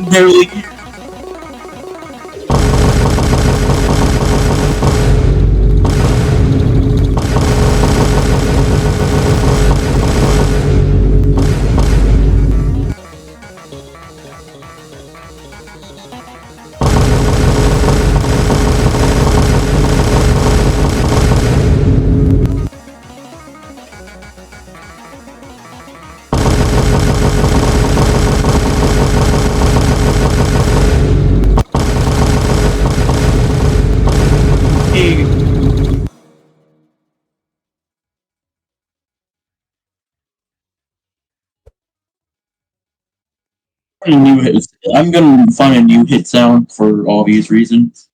barely. A new hit. I'm gonna find a new hit sound for obvious reasons.